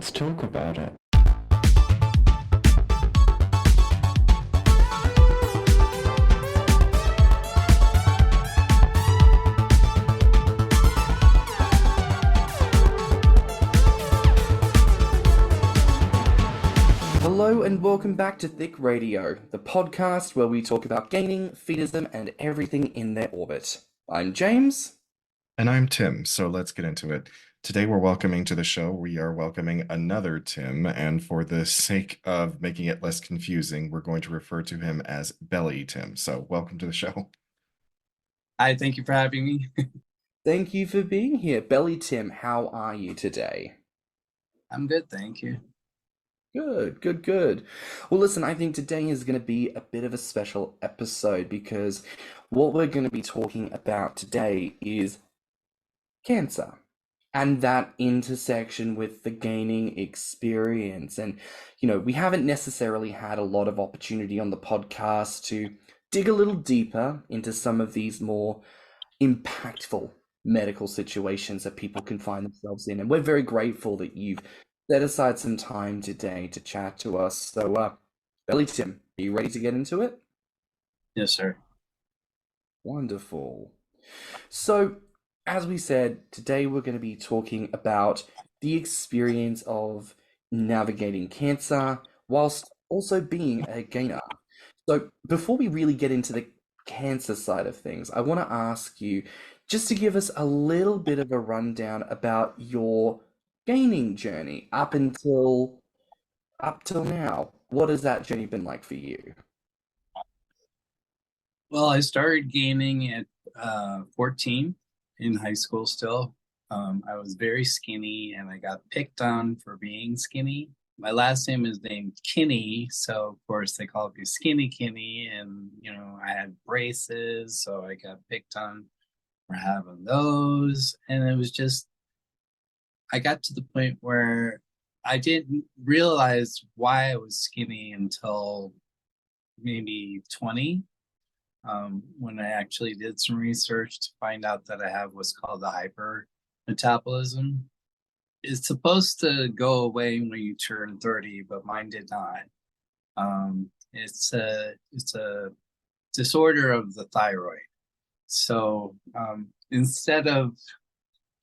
let's talk about it. Hello and welcome back to Thicc Radio, the podcast where we talk about gaining, feedism, and everything in their orbit. I'm James. And I'm Tim, so let's get into it. Today we're welcoming to the show, we are welcoming another Tim, and for the sake of making it less confusing, we're going to refer to him as BellyTim. So welcome to the show. Hi, thank you for having me. Thank you for being here. BellyTim, how are you today? I'm good, thank you. Good. Well, listen, I think today is going to be a bit of a special episode because what we're going to be talking about today is cancer and that intersection with the gaining experience. And, we haven't necessarily had a lot of opportunity on the podcast to dig a little deeper into some of these more impactful medical situations that people can find themselves in. And we're very grateful that you've set aside some time today to chat to us. So, BellyTim, are you ready to get into it? Yes, sir. Wonderful. So, as we said, today we're going to be talking about the experience of navigating cancer whilst also being a gainer. So, before we really get into the cancer side of things, I want to ask you just to give us a little bit of a rundown about your gaining journey up till now. What has that journey been like for you? Well, I started gaining at 14 in high school still. I was very skinny and I got picked on for being skinny. My last name is named Kinney, so of course they called me Skinny Kinney, and I had braces, so I got picked on for having those, and it was just I got to the point where I didn't realize why I was skinny until maybe 20, when I actually did some research to find out that I have what's called the hypermetabolism. It's supposed to go away when you turn 30, but mine did not. It's a disorder of the thyroid. So instead of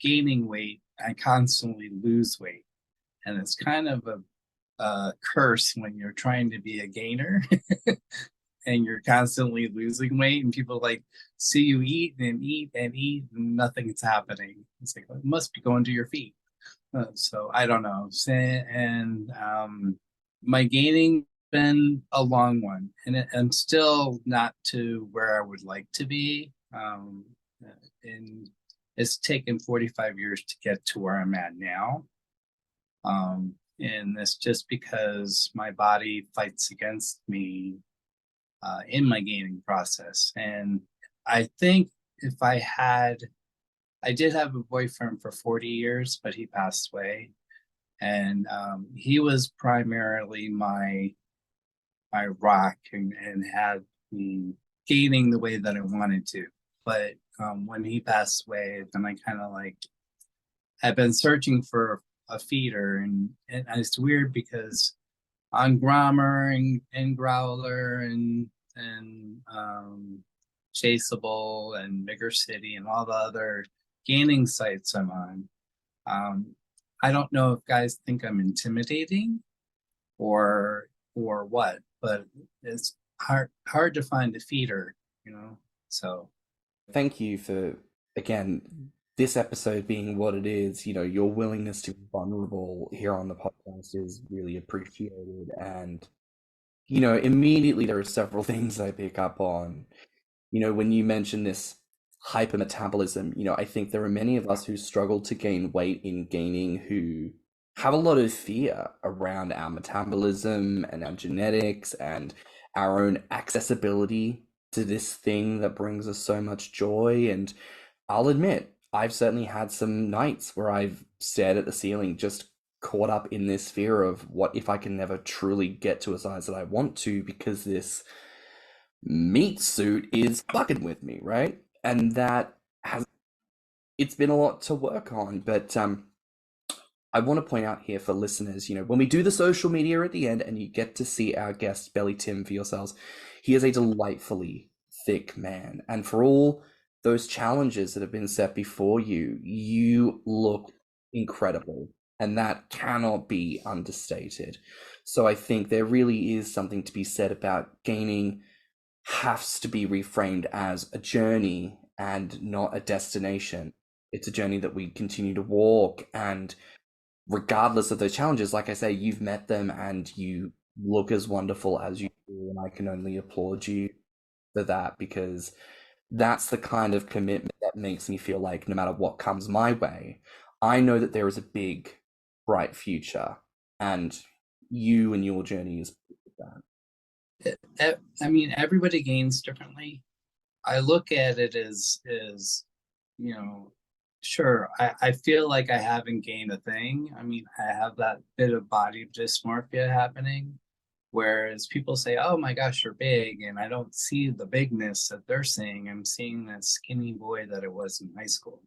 gaining weight, I constantly lose weight, and it's kind of a curse when you're trying to be a gainer and you're constantly losing weight, and people see you eat and eat and eat and nothing's happening. It's like, it must be going to your feet. So I don't know. And my gaining been a long one, and I'm still not to where I would like to be. And it's taken 45 years to get to where I'm at now. And it's just because my body fights against me in my gaining process. And I think if I did have a boyfriend for 40 years, but he passed away. And he was primarily my rock and had me gaining the way that I wanted to. But when he passed away, then I kind of I've been searching for a feeder, and it's weird because on Grommr and Growler and Chaseable and Bigger City and all the other gaining sites I'm on, I don't know if guys think I'm intimidating or what, but it's hard to find a feeder, so. Thank you for, again, this episode being what it is. Your willingness to be vulnerable here on the podcast is really appreciated. And, immediately there are several things I pick up on. When you mention this hypermetabolism, I think there are many of us who struggle to gain weight in gaining who have a lot of fear around our metabolism and our genetics and our own accessibility to this thing that brings us so much joy. And I'll admit, I've certainly had some nights where I've stared at the ceiling, just caught up in this fear of what if I can never truly get to a size that I want to because this meat suit is fucking with me, right? And it's been a lot to work on. But I want to point out here for listeners, when we do the social media at the end and you get to see our guest BellyTim for yourselves, he is a delightfully thick man. And for all those challenges that have been set before you, you look incredible. And that cannot be understated. So I think there really is something to be said about gaining has to be reframed as a journey and not a destination. It's a journey that we continue to walk, and regardless of those challenges, like I say, you've met them and you look as wonderful as you do, and I can only applaud you for that, because that's the kind of commitment that makes me feel like no matter what comes my way, I know that there is a big, bright future, and you and your journey is that. I mean, everybody gains differently. I look at it as sure, I feel like I haven't gained a thing. I mean, I have that bit of body dysmorphia happening, whereas people say, oh my gosh, you're big, and I don't see the bigness that they're seeing. I'm seeing that skinny boy that I was in high school.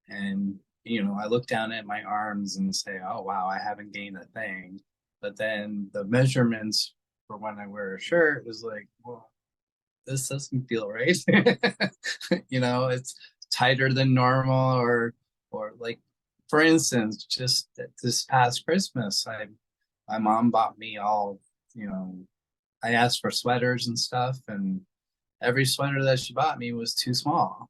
And, I look down at my arms and say, oh wow, I haven't gained a thing. But then the measurements for when I wear a shirt is like, well, this doesn't feel right. It's tighter than normal, or like, for instance, just this past Christmas, my mom bought me all, I asked for sweaters and stuff, and every sweater that she bought me was too small.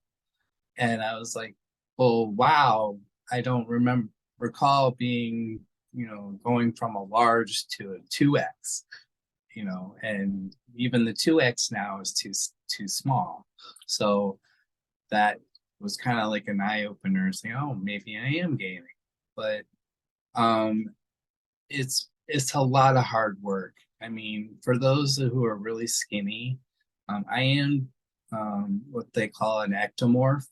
And I was like, well, wow, I don't recall being, going from a large to a 2X, and even the 2X now is too small. So that was kind of like an eye-opener, saying, oh, maybe I am gaining. But it's a lot of hard work. I mean, for those who are really skinny, I am what they call an ectomorph,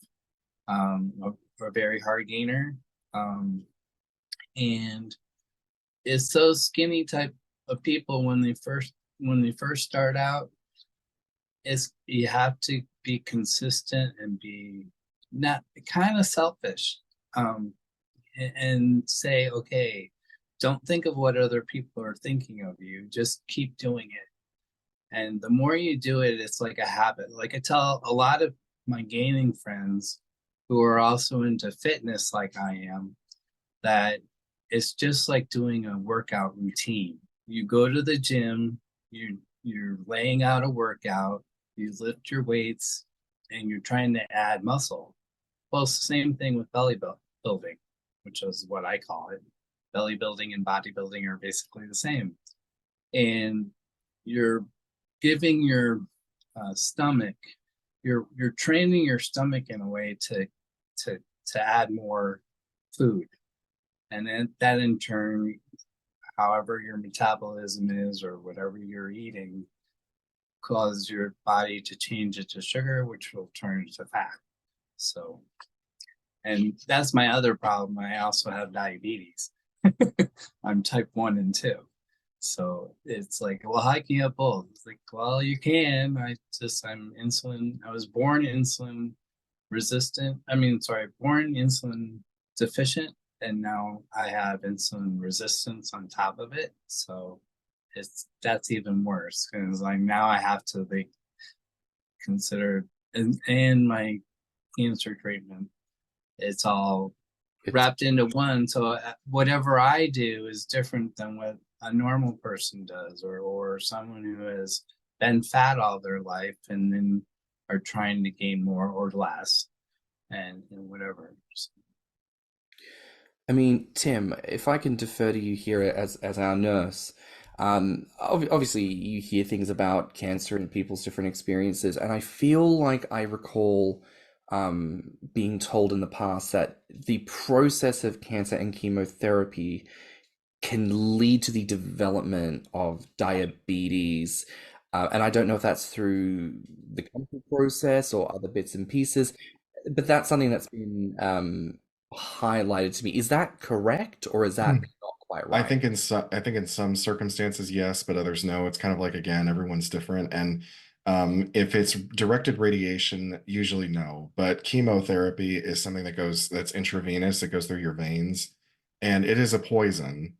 a very hard gainer. And it's those skinny type of people, when they first start out, you have to be consistent and be not kind of selfish, and say, okay, don't think of what other people are thinking of you, just keep doing it. And the more you do it, it's like a habit. Like I tell a lot of my gaining friends who are also into fitness like I am, that it's just like doing a workout routine. You go to the gym, you're laying out a workout, you lift your weights, and you're trying to add muscle. Well, it's the same thing with belly building, which is what I call it. Belly building and bodybuilding are basically the same. And you're giving your stomach, you're training your stomach in a way to add more food. And then that in turn, however your metabolism is or whatever you're eating, cause your body to change it to sugar, which will turn to fat. So, and that's my other problem. I also have diabetes. I'm type 1 and 2. So it's like, well, how can you have both? It's like, well, you can. I'm insulin. I was born insulin resistant. Born insulin deficient. And now I have insulin resistance on top of it. So that's even worse, because like now I have to consider and my cancer treatment. It's all wrapped into one. So whatever I do is different than what a normal person does, or someone who has been fat all their life and then are trying to gain more or less, and whatever. So. I mean, Tim, if I can defer to you here as our nurse, obviously you hear things about cancer and people's different experiences, and I feel like I recall being told in the past that the process of cancer and chemotherapy can lead to the development of diabetes. And I don't know if that's through the chemical process or other bits and pieces, but that's something that's been highlighted to me. Is that correct, or is that not quite right? I think in some circumstances, yes, but others no. It's kind of like, again, everyone's different. And if it's directed radiation, usually no. But chemotherapy is something that's intravenous. It goes through your veins. and it is a poison.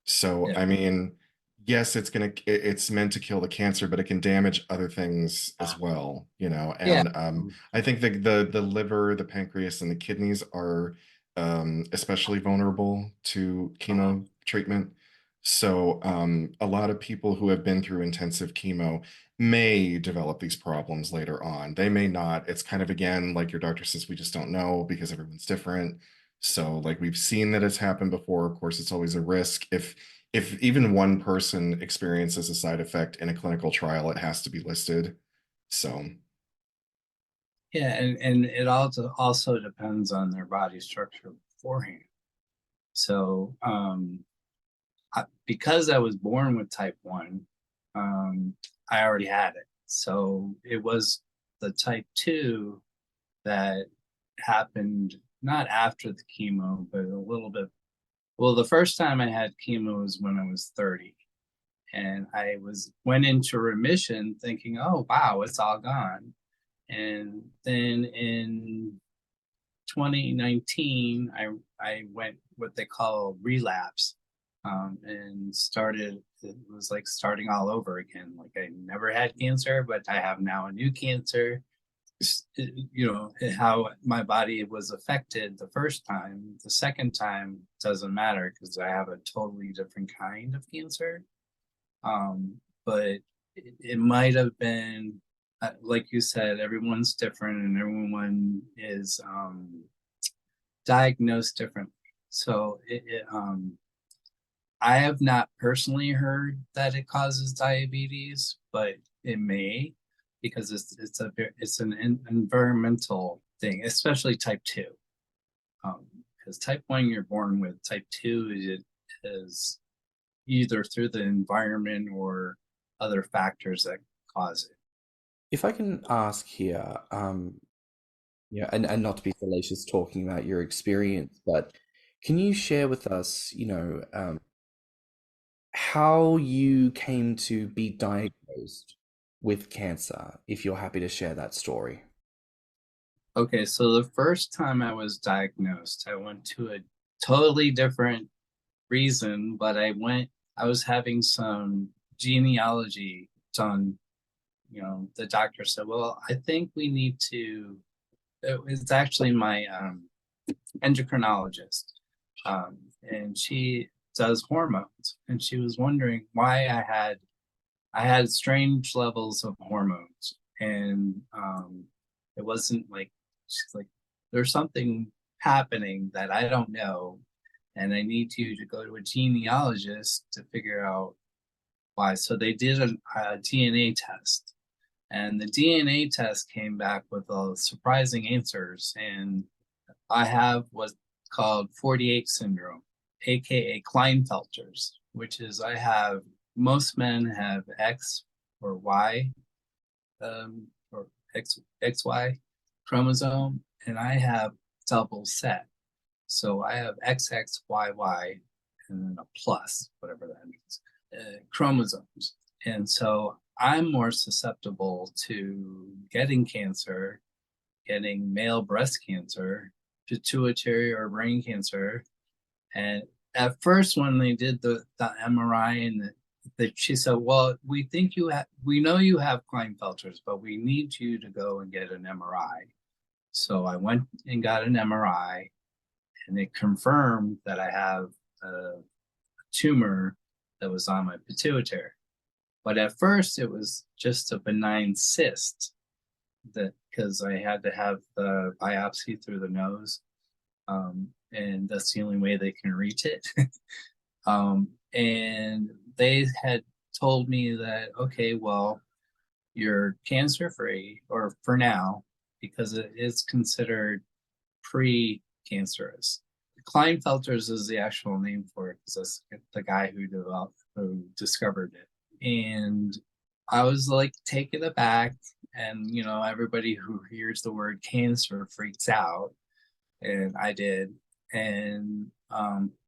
So, Yeah. I mean, yes, it's meant to kill the cancer, but it can damage other things as well, you know. Yeah. And I think the liver, the pancreas, and the kidneys are especially vulnerable to chemo treatment. So, a lot of people who have been through intensive chemo may develop these problems later on. They may not. It's kind of, again, like your doctor says, we just don't know because everyone's different. So, like, we've seen that it's happened before. Of course, it's always a risk. If even one person experiences a side effect in a clinical trial, it has to be listed. So, Yeah, and it also depends on their body structure beforehand. So, because I was born with type 1, I already had it. So it was the type 2 that happened not after the chemo, but a little bit. Well, the first time I had chemo was when I was 30. And I went into remission thinking, oh, wow, it's all gone. And then in 2019, I went what they call relapse, and it was like starting all over again. Like I never had cancer, but I have now a new cancer. You know, how my body was affected the first time. The second time doesn't matter because I have a totally different kind of cancer. But it might have been, like you said, everyone's different and everyone is diagnosed differently. So I have not personally heard that it causes diabetes, but it may, because it's an environmental thing, especially type 2. Because type 1 you're born with, type 2 is either through the environment or other factors that cause it. If I can ask here, yeah, and not to be fallacious talking about your experience, but can you share with us, how you came to be diagnosed with cancer, if you're happy to share that story? Okay, so the first time I was diagnosed, I went to a totally different reason, but I was having some genealogy done. You know, the doctor said, well, I think we need to, it's actually my endocrinologist, and she does hormones, and she was wondering why I had strange levels of hormones, and it wasn't like, she's like, there's something happening that I don't know, and I need you to go to a genealogist to figure out why. So they did a DNA test, and the DNA test came back with surprising answers, and I have what's called 48 syndrome, aka Klinefelter's, which is most men have X or Y, or XY chromosome, and I have double set. So I have XXYY and then a plus, whatever that means, chromosomes. And so I'm more susceptible to getting cancer, getting male breast cancer, pituitary or brain cancer. And at first, when they did the MRI she said, well, we know you have Klinefelter's, but we need you to go and get an MRI. So I went and got an MRI, and it confirmed that I have a tumor that was on my pituitary. But at first, it was just a benign cyst, that because I had to have the biopsy through the nose, and that's the only way they can reach it. And they had told me that, okay, well, you're cancer free, or for now, because it is considered pre-cancerous. Klinefelter's is the actual name for it, because that's the guy who discovered it. And I was like taken aback, and everybody who hears the word cancer freaks out, and I did. And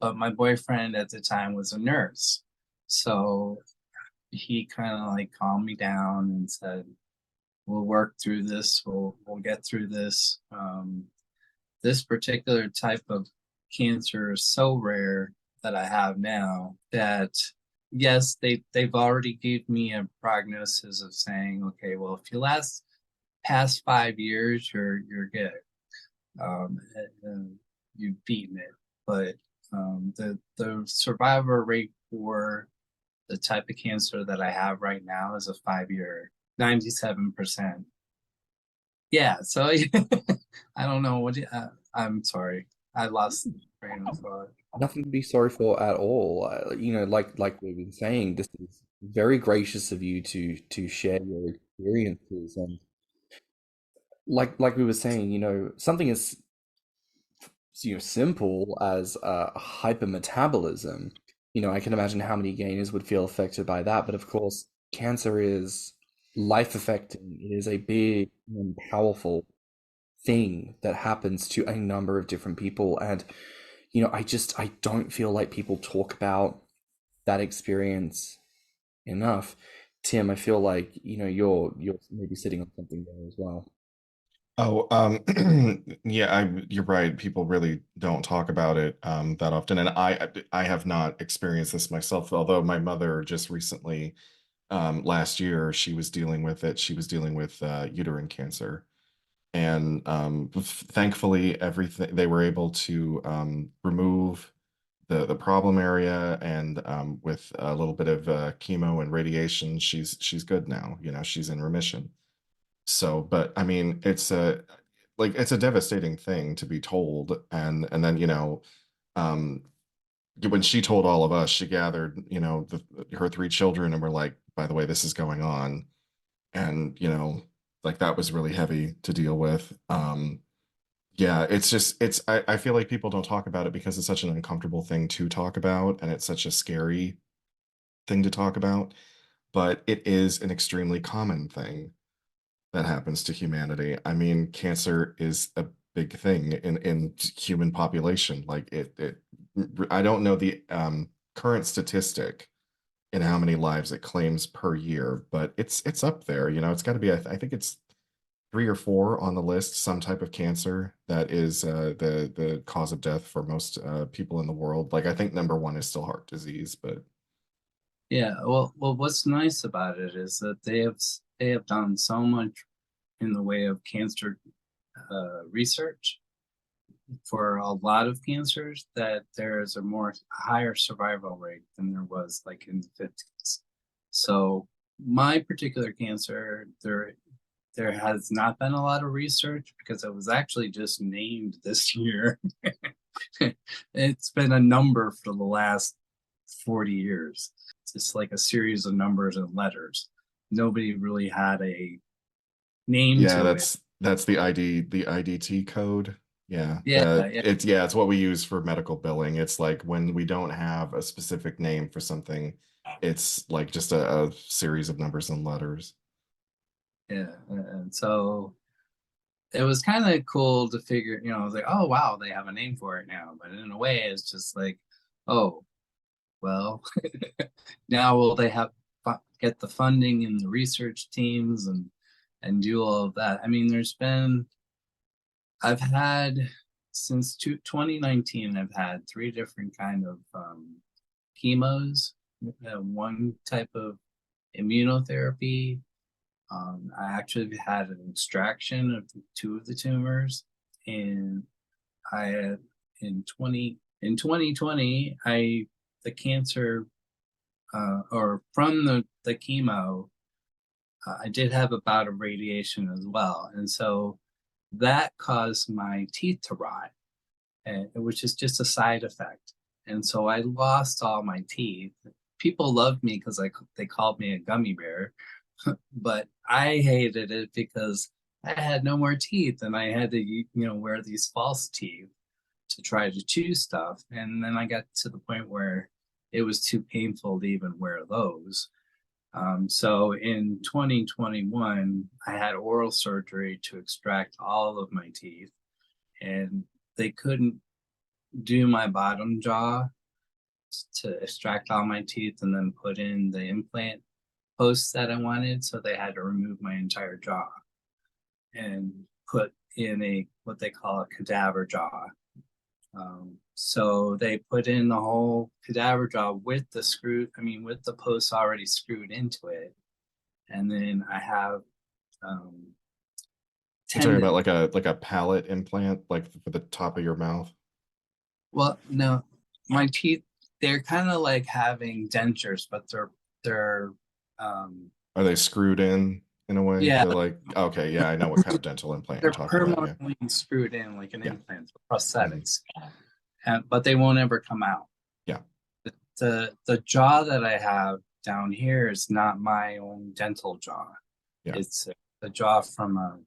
but my boyfriend at the time was a nurse, so he kind of like calmed me down and said, we'll work through this, we'll get through this. This particular type of cancer is so rare that I have now that yes, they've already gave me a prognosis of saying, okay, well, if you last past 5 years, you're good. You've beaten it. But the survivor rate for the type of cancer that I have right now is a 5-year, 97%. Yeah, so I don't know what I'm sorry. I lost the train of thought. Nothing to be sorry for at all. Like we've been saying, this is very gracious of you to share your experiences, and like we were saying, something as simple as hypermetabolism. I can imagine how many gainers would feel affected by that. But of course, cancer is life affecting. It is a big and powerful thing that happens to a number of different people. And, I don't feel like people talk about that experience enough. Tim, I feel like, you're maybe sitting on something there as well. Oh, yeah, you're right. People really don't talk about it that often, and I have not experienced this myself. Although my mother just recently, last year, she was dealing with it. She was dealing with uterine cancer, and thankfully, everything they were able to remove the problem area, and with a little bit of chemo and radiation, she's good now. She's in remission. So, but I mean, it's a devastating thing to be told, and then um, when she told all of us, she gathered her 3 children, and we're like, by the way, this is going on, and like that was really heavy to deal with. Yeah, it's just I feel like people don't talk about it because it's such an uncomfortable thing to talk about, and it's such a scary thing to talk about, but it is an extremely common thing that happens to humanity. I mean, cancer is a big thing in human population. Like I don't know the current statistic in how many lives it claims per year, but it's up there. It's got to be. I think it's 3 or 4 on the list. Some type of cancer that is the cause of death for most people in the world. Like I think number 1 is still heart disease, but Yeah, well, what's nice about it is that they have done so much in the way of cancer research for a lot of cancers that there is a higher survival rate than there was like in the 50s. So my particular cancer, there has not been a lot of research because it was actually just named this year. It's been a number for the last 40 years. It's just like a series of numbers and letters. Nobody really had a name yeah, to it. that's the IDT code. Yeah, Yeah, yeah. it's what we use for medical billing. It's like when we don't have a specific name for something, it's like just a series of numbers and letters. Yeah, and so it was kind of cool to figure, I was like, oh wow, they have a name for it now. But in a way, it's just like, oh, well, now will they get the funding and the research teams and do all of that? I mean, I've had since 2019, I've had 3 different kind of chemos, one type of immunotherapy. I actually had an extraction of 2 of the tumors, and I had in 2020, the cancer or from the chemo, I did have a bout of radiation as well, and so that caused my teeth to rot, which is just a side effect. And so I lost all my teeth. People loved me because they called me a gummy bear, but I hated it because I had no more teeth and I had to, wear these false teeth to try to chew stuff. And then I got to the point where it was too painful to even wear those. So in 2021, I had oral surgery to extract all of my teeth, and they couldn't do my bottom jaw to extract all my teeth and then put in the implant posts that I wanted. So they had to remove my entire jaw and put in what they call a cadaver jaw, So they put in the whole cadaver jaw with the with the posts already screwed into it. And then I have You're talking about tendon. like a palate implant, like for the top of your mouth. Well, no, my teeth, they're kind of like having dentures, but they're Are they screwed in a way yeah, to like, okay, yeah, I know what kind of dental implant you're they're talking about. Yeah. permanently screwed in like an Yeah. implant for Mhm. prosthetics, but they won't ever come out. Yeah. The jaw that I have down here is not my own dental jaw. Yeah. It's a jaw from a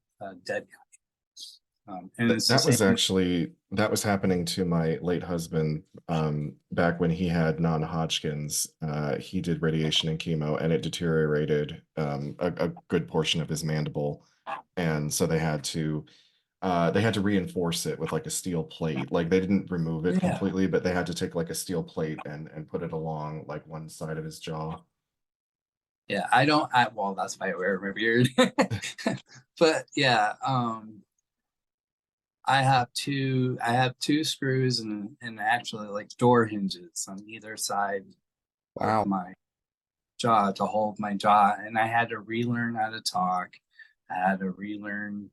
dead guy. And it's the That was same. actually that was happening to my late husband back when he had non-Hodgkin's. He did radiation and chemo, and it deteriorated a good portion of his mandible, and so they had to reinforce it with like a steel plate. Like they didn't remove it Yeah. completely, but they had to take like a steel plate and put it along like one side of his jaw. Yeah, well, that's why I wear my beard. But yeah, I have two screws and actually like door hinges on either side Wow. of my jaw to hold my jaw, and I had to relearn how to talk. I had to relearn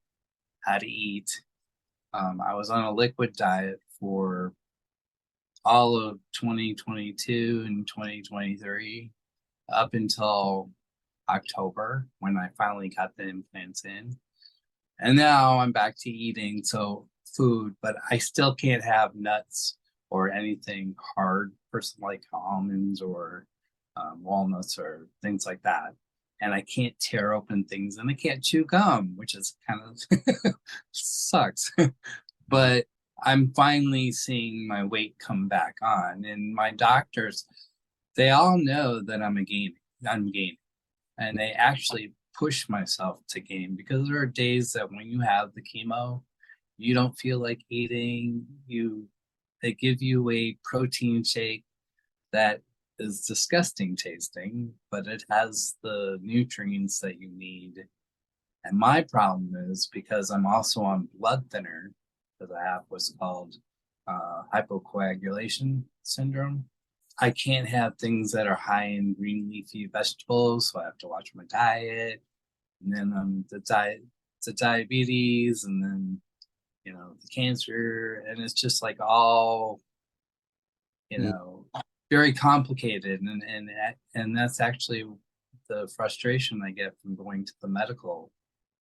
how to eat. I was on a liquid diet for all of 2022 and 2023 up until October when I finally got the implants in. And now I'm back to eating food, but I still can't have nuts or anything hard, like almonds or walnuts or things like that. And I can't tear open things, and I can't chew gum, which is kind of sucks. But I'm finally seeing my weight come back on, and my doctors, they all know that I'm gaining, and they actually push myself to gain, because there are days that when you have the chemo, you don't feel like eating. They give you a protein shake that is disgusting tasting, but it has the nutrients that you need. And my problem is, because I'm also on blood thinner, because I have what's called hypocoagulation syndrome. I can't have things that are high in green leafy vegetables, so I have to watch my diet. And then the diabetes, and then the cancer, and it's just like all very complicated, and that's actually the frustration I get from going to the medical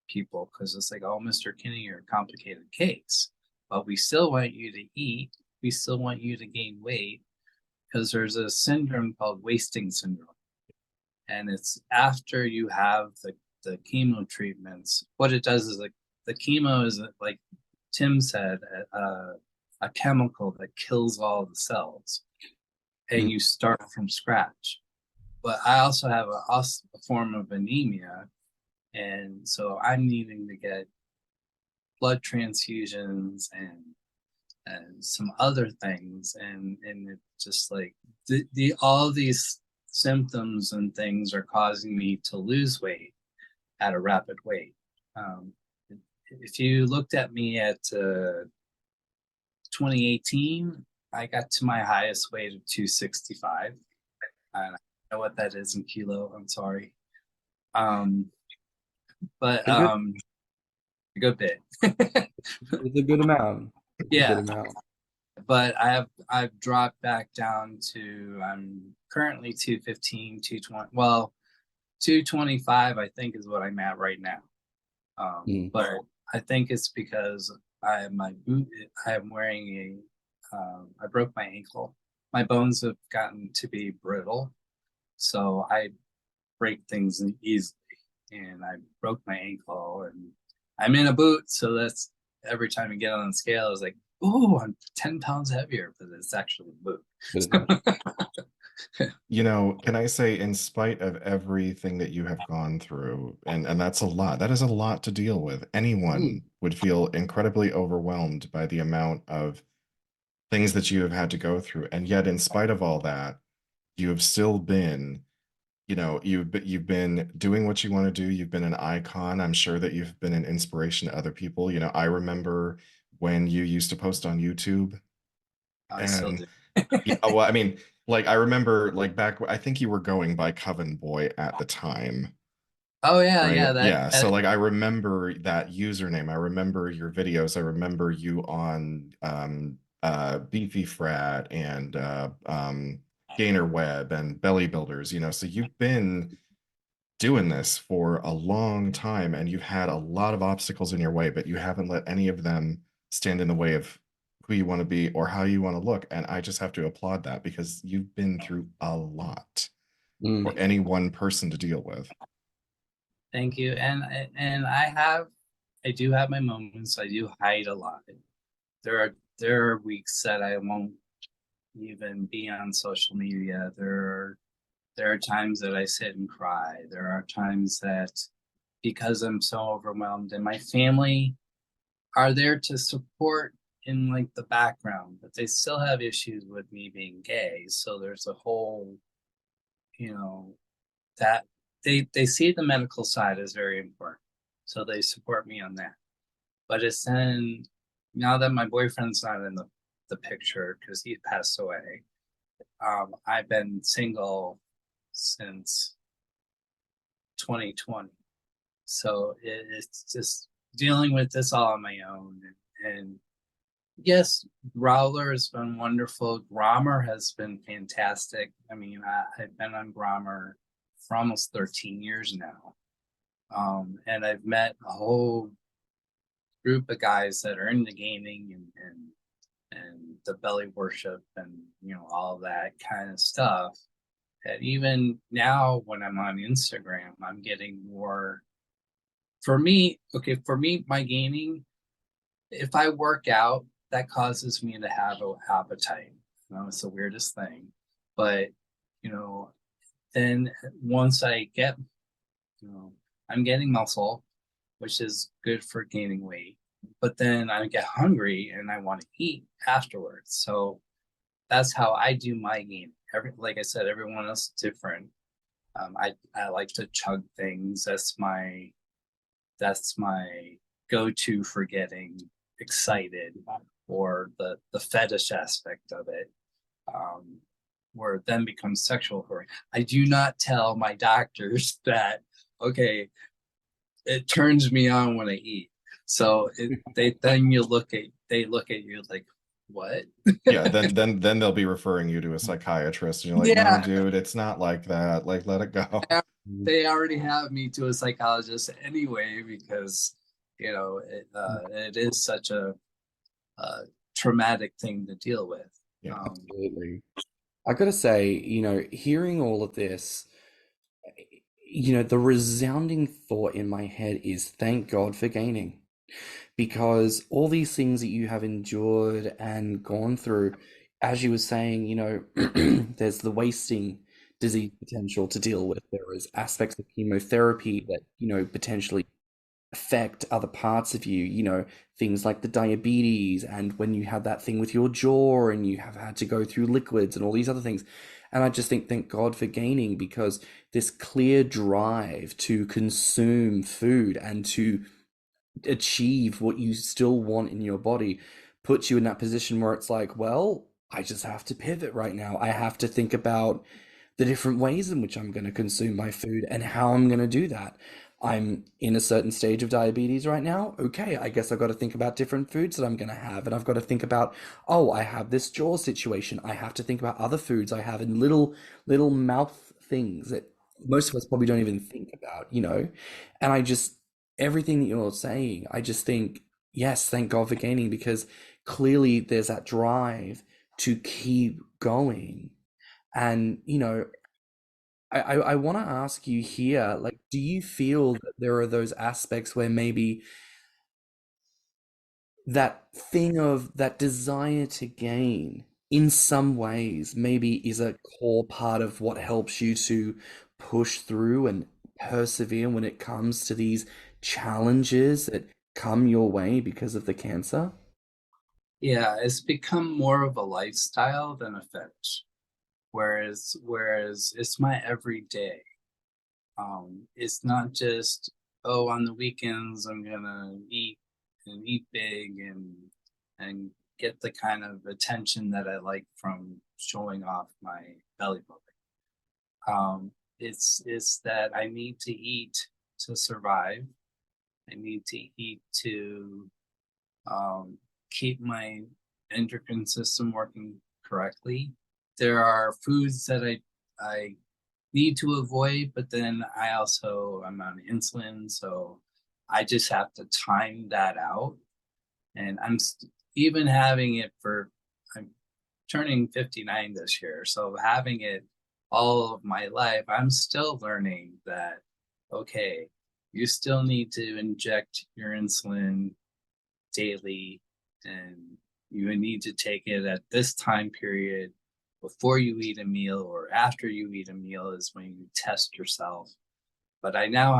people, because it's like, oh, Mr. Kinney, you're a complicated case, but we still want you to eat, we still want you to gain weight, because there's a syndrome called wasting syndrome, and it's after you have the chemo treatments. What it does is, like, the chemo is, like Tim said, a chemical that kills all the cells, and you start from scratch. But I also have a form of anemia, and so I'm needing to get blood transfusions and some other things, and it's just like all these symptoms and things are causing me to lose weight at a rapid rate. If you looked at me at 2018, I got to my highest weight of 265. I don't know what that is in kilo. I'm sorry. But a good bit. It's a good amount. Yeah. Good amount. But I've dropped back down to, I'm currently 215, 220. Well, 225 I think is what I'm at right now. But I think it's because I'm wearing I broke my ankle. My bones have gotten to be brittle, so I break things easily, and I broke my ankle, and I'm in a boot, so that's every time I get on the scale, it's like, oh, I'm 10 pounds heavier, but it's actually a boot. Can I say, in spite of everything that you have gone through, and that's a lot, that is a lot to deal with. Anyone would feel incredibly overwhelmed by the amount of things that you have had to go through. And yet, in spite of all that, you have still been, you've been doing what you want to do. You've been an icon. I'm sure that you've been an inspiration to other people. I remember when you used to post on YouTube, I still And do. yeah, well, I mean, like I remember like back, I think you were going by covenboy at the time. Oh yeah, Right. yeah. Yeah. So That like I remember that username. I remember your videos. I remember you on Beefy Frat and Gainer Web and Belly Builders, so you've been doing this for a long time and you've had a lot of obstacles in your way, but you haven't let any of them stand in the way of who you want to be or how you want to look. And I just have to applaud that because you've been through a lot for any one person to deal with. Thank you. And I do have my moments. I do hide a lot. There are weeks that I won't even be on social media. There are times that I sit and cry. There are times that because I'm so overwhelmed and my family are there to support in like the background, but they still have issues with me being gay. So there's a whole, you know, that they see the medical side as very important. So they support me on that. But it's then now that my boyfriend's not in the picture because he passed away, I've been single since 2020. So it's just dealing with this all on my own. And yes, Growler has been wonderful. Grommr has been fantastic. I mean, I've been on Grommr for almost 13 years now. And I've met a whole group of guys that are into gaming and the belly worship and all that kind of stuff. And even now when I'm on Instagram, I'm getting more. For me, my gaming, if I work out, that causes me to have an appetite. It's the weirdest thing. But, then once I get, I'm getting muscle, which is good for gaining weight. But then I get hungry and I want to eat afterwards. So that's how I do my gaming. Like I said, everyone else is different. I like to chug things. That's my go-to for getting excited, or the fetish aspect of it, where it then becomes sexual for me. I do not tell my doctors that, okay, it turns me on when I eat. So they look at you like, what? Yeah, then they'll be referring you to a psychiatrist, and you're like, no, Yeah, dude, it's not like that. Like, let it go. they already have me to a psychologist anyway because it is such a traumatic thing to deal with. Yeah. Absolutely. I gotta say, hearing all of this, the resounding thought in my head is thank God for gaining. Because all these things that you have endured and gone through, as you were saying, there's the wasting disease potential to deal with. There is aspects of chemotherapy that, potentially affect other parts of you, things like the diabetes, and when you have that thing with your jaw and you have had to go through liquids and all these other things. And I just think, thank God for gaining, because this clear drive to consume food and to achieve what you still want in your body puts you in that position where it's like, well, I just have to pivot right now. I have to think about the different ways in which I'm going to consume my food and how I'm going to do that. I'm in a certain stage of diabetes right now. Okay, I guess I've got to think about different foods that I'm going to have. And I've got to think about, oh, I have this jaw situation. I have to think about other foods I have in little mouth things that most of us probably don't even think about, And everything that you're saying, I just think, yes, thank God for gaining, because clearly there's that drive to keep going. And, I want to ask you here, like, do you feel that there are those aspects where maybe that thing of that desire to gain in some ways maybe is a core part of what helps you to push through and persevere when it comes to these challenges that come your way because of the cancer? Yeah, it's become more of a lifestyle than a fetish. Whereas it's my everyday. It's not just, oh, on the weekends I'm gonna eat and eat big and get the kind of attention that I like from showing off my belly button. It's that I need to eat to survive. I need to eat to keep my endocrine system working correctly. There are foods that I need to avoid, but then I'm on insulin, so I just have to time that out. And even having it I'm turning 59 this year, so having it all of my life, I'm still learning that, okay, you still need to inject your insulin daily, and you need to take it at this time period before you eat a meal or after you eat a meal is when you test yourself. But I now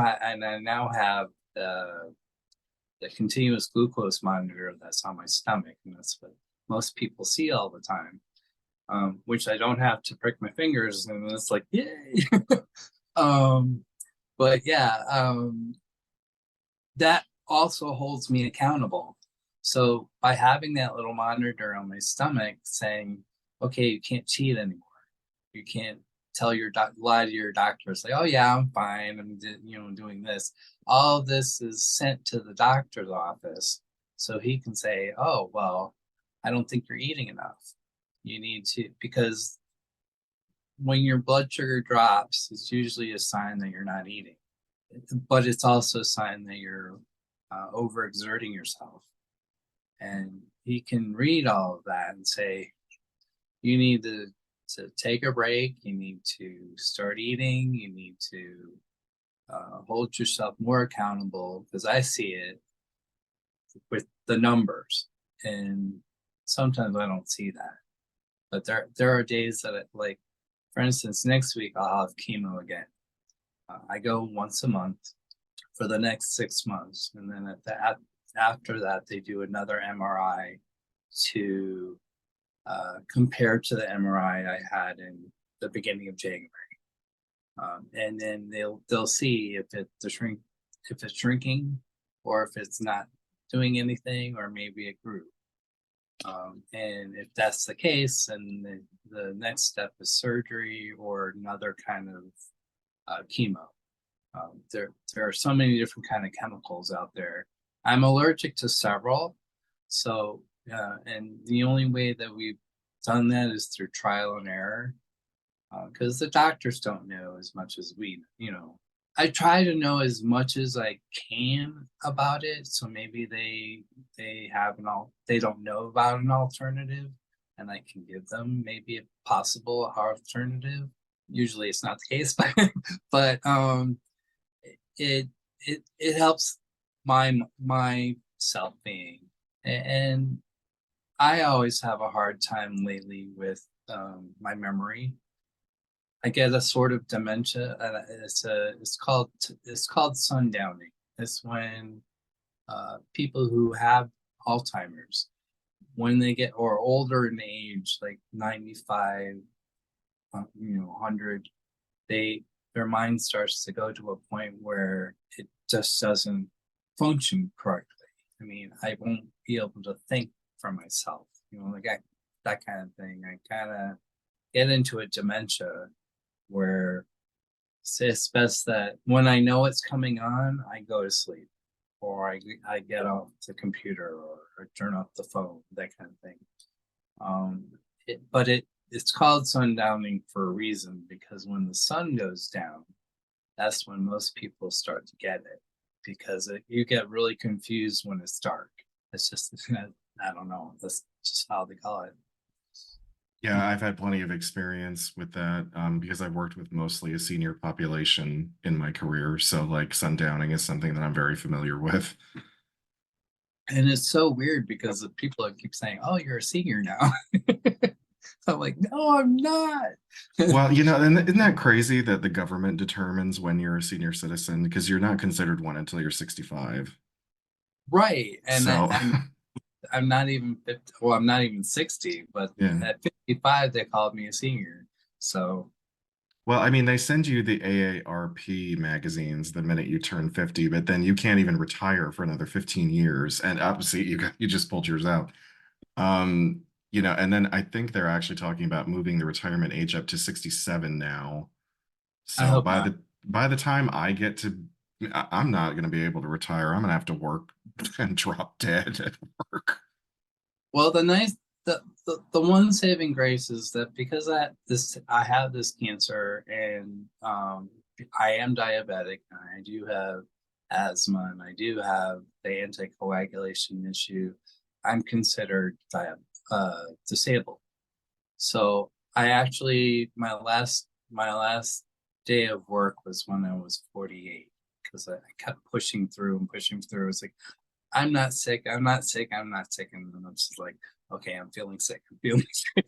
have the continuous glucose monitor that's on my stomach, and that's what most people see all the time, which I don't have to prick my fingers, and it's like, yay. But yeah, that also holds me accountable. So by having that little monitor on my stomach saying, okay, you can't cheat anymore. You can't lie to your doctor, say, oh yeah, I'm fine, I'm doing this. All of this is sent to the doctor's office so he can say, oh, well, I don't think you're eating enough. You need to, because when your blood sugar drops, it's usually a sign that you're not eating, but it's also a sign that you're overexerting yourself. And he can read all of that and say, you need to take a break, you need to start eating, you need to hold yourself more accountable, because I see it with the numbers, and sometimes I don't see that. But there are days that, like, for instance, next week I'll have chemo again. I go once a month for the next 6 months, and then after that they do another MRI to compare to the MRI I had in the beginning of January, and then they'll see if it's shrinking, or if it's not doing anything, or maybe it grew. And if that's the case, then the next step is surgery or another kind of chemo. There are so many different kind of chemicals out there. I'm allergic to several, so and the only way that we've done that is through trial and error, because the doctors don't know as much as we. I try to know as much as I can about it, so maybe they don't know about an alternative, and I can give them maybe a possible alternative. Usually it's not the case, but it helps my self-being. And I always have a hard time lately with my memory. I get a sort of dementia. It's called sundowning. It's when people who have Alzheimer's, when they get or older in age, like 95, 100, their mind starts to go to a point where it just doesn't function correctly. I mean, I won't be able to think for myself, like that kind of thing. I kind of get into a dementia where it's best that when I know it's coming on, I go to sleep, or I get off the computer, or turn off the phone, that kind of thing. But it's called sundowning for a reason, because when the sun goes down, that's when most people start to get it, because you get really confused when it's dark. It's just, I don't know, that's just how they call it. Yeah, I've had plenty of experience with that, because I've worked with mostly a senior population in my career. So like sundowning is something that I'm very familiar with. And it's so weird because the people keep saying, oh, you're a senior now. I'm like, no, I'm not. Well, isn't that crazy that the government determines when you're a senior citizen, because you're not considered one until you're 65. Right. And so I'm not even 50. Well, I'm not even 60, but yeah. At 55, they called me a senior. So, well, I mean, they send you the AARP magazines the minute you turn 50, but then you can't even retire for another 15 years. And obviously, you just pulled yours out. Um, you know, and then I think they're actually talking about moving the retirement age up to 67 now. I So hope not. by the time I get to, I'm not going to be able to retire. I'm going to have to work and drop dead at work. Well, the one saving grace is that because I have this cancer and I am diabetic and I do have asthma and I do have the anticoagulation issue, I'm considered disabled. So I actually my last day of work was when I was 48 because I kept pushing through and pushing through. It's like I'm not sick, I'm not sick, I'm not sick, and then I'm just like, okay, I'm feeling sick, I'm feeling sick.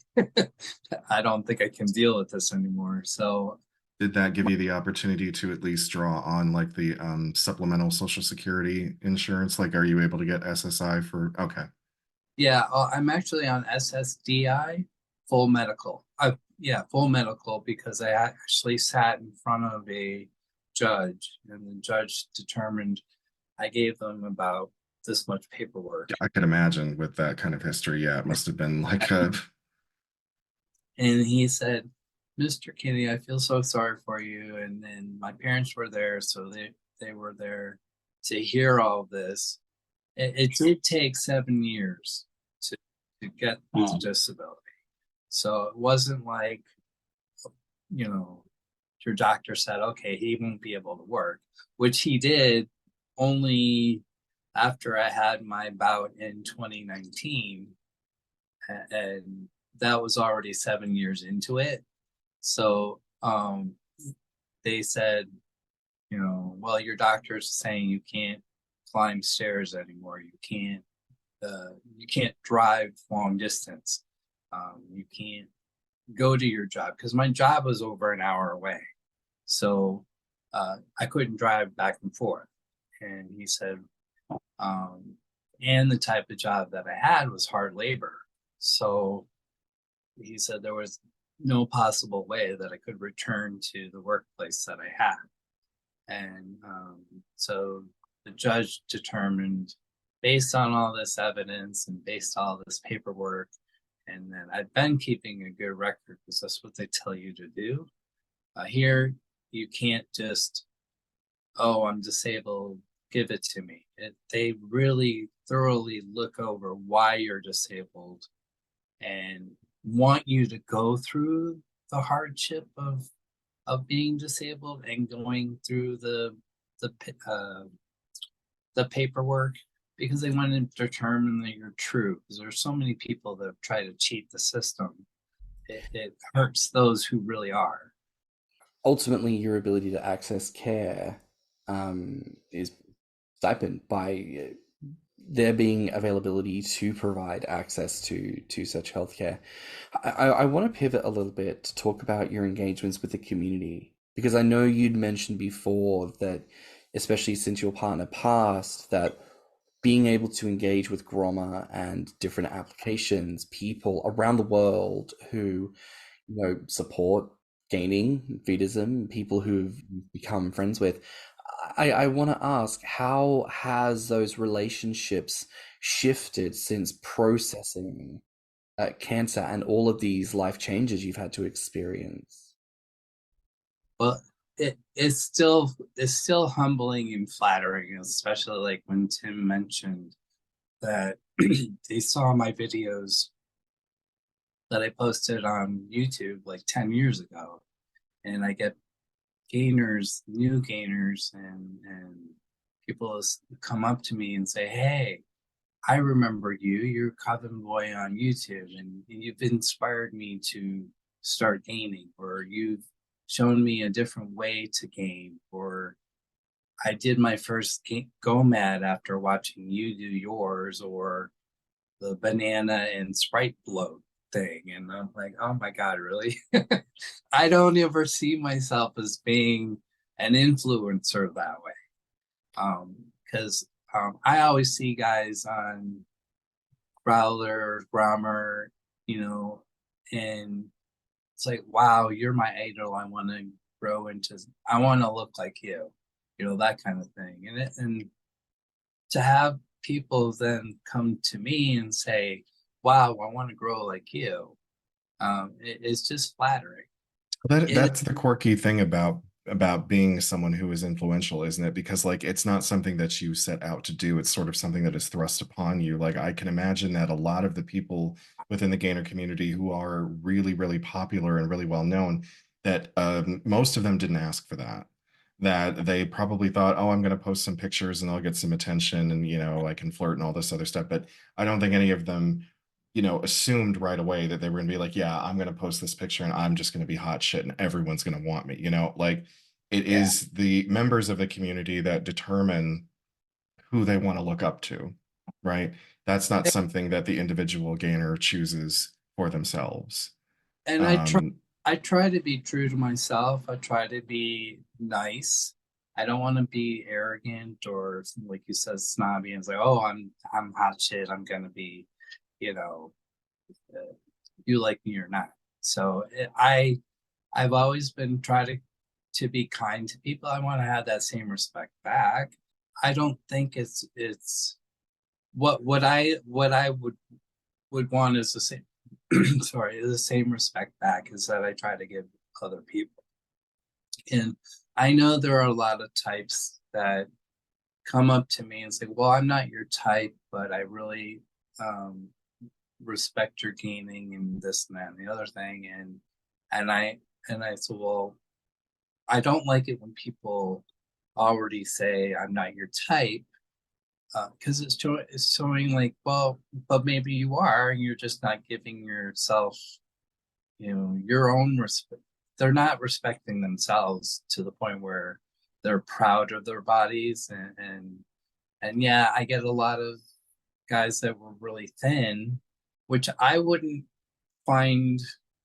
I don't think I can deal with this anymore. So Did that give you the opportunity to at least draw on like the supplemental Social Security insurance? Like, are you able to get SSI for? Okay. yeah, I'm actually on SSDI, full medical. Yeah, full medical because I actually sat in front of a judge, and the judge determined I gave them about this much paperwork. I could imagine with that kind of history. Yeah, it must have been like a. And he said, Mr. Kinney, I feel so sorry for you. And then my parents were there, so they were there to hear all this. It did take 7 years to get the disability. So it wasn't like, you know, your doctor said, okay, he won't be able to work, which he did only after I had my bout in 2019. And that was already 7 years into it. So they said, you know, well, your doctor's saying you can't climb stairs anymore. You can't drive long distance. You can't go to your job because my job was over an hour away. So I couldn't drive back and forth. And he said, and the type of job that I had was hard labor. So he said there was no possible way that I could return to the workplace that I had. And so the judge determined, based on all this evidence and based on all this paperwork, and then I've been keeping a good record because that's what they tell you to do. Here, you can't just, oh, I'm disabled, give it to me. They really thoroughly look over why you're disabled and want you to go through the hardship of being disabled and going through the paperwork because they want to determine that you're true. Because there's so many people that try to cheat the system. It hurts those who really are. Ultimately, your ability to access care is stipend by there being availability to provide access to such healthcare. I want to pivot a little bit to talk about your engagements with the community, because I know you'd mentioned before that, especially since your partner passed, that being able to engage with Grommr and different applications, people around the world who, you know, support gaming, Vedism, people who've become friends with. I want to ask, how has those relationships shifted since processing cancer and all of these life changes you've had to experience? Well, it's still humbling and flattering, especially like when Tim mentioned that they saw my videos that I posted on YouTube like 10 years ago, and I get new gainers, and people come up to me and say, hey, I remember you, you're covenboy on YouTube, and you've inspired me to start gaming, or you've shown me a different way to game, or I did my first go mad after watching you do yours, or the banana and Sprite bloat thing. And I'm like, oh my God, really? I don't ever see myself as being an influencer that way. Because I always see guys on Growler, Grommr, you know, and it's like, wow, you're my idol. I want to I want to look like you know, that kind of thing. And to have people then come to me and say, wow, I want to grow like you. It's just flattering. That's the quirky thing about being someone who is influential, isn't it? Because like it's not something that you set out to do. It's sort of something that is thrust upon you. Like I can imagine that a lot of the people within the gainer community who are really, really popular and really well known, that most of them didn't ask for that. That they probably thought, oh, I'm going to post some pictures and I'll get some attention and I can flirt and all this other stuff. But I don't think any of them assumed right away that they were going to be like, yeah, I'm going to post this picture and I'm just going to be hot shit and everyone's going to want me. Like it Yeah. is the members of the community that determine who they want to look up to, right? That's not something that the individual gainer chooses for themselves. And I try to be true to myself. I try to be nice. I don't want to be arrogant or like you said, snobby and say, "Oh, I'm hot shit. I'm gonna be, you know, you like me or not." So I've always been trying to be kind to people. I want to have that same respect back. I don't think it's what I would want is the same sorry, is the same respect back as that I try to give other people. And I know there are a lot of types that come up to me and say, well, I'm not your type, but I really respect your gaming and this and that and the other thing. And I said, well, I don't like it when people already say I'm not your type, because it's showing like, well, but maybe you are, and you're just not giving yourself, your own respect. They're not respecting themselves to the point where they're proud of their bodies, and yeah, I get a lot of guys that were really thin, which I wouldn't find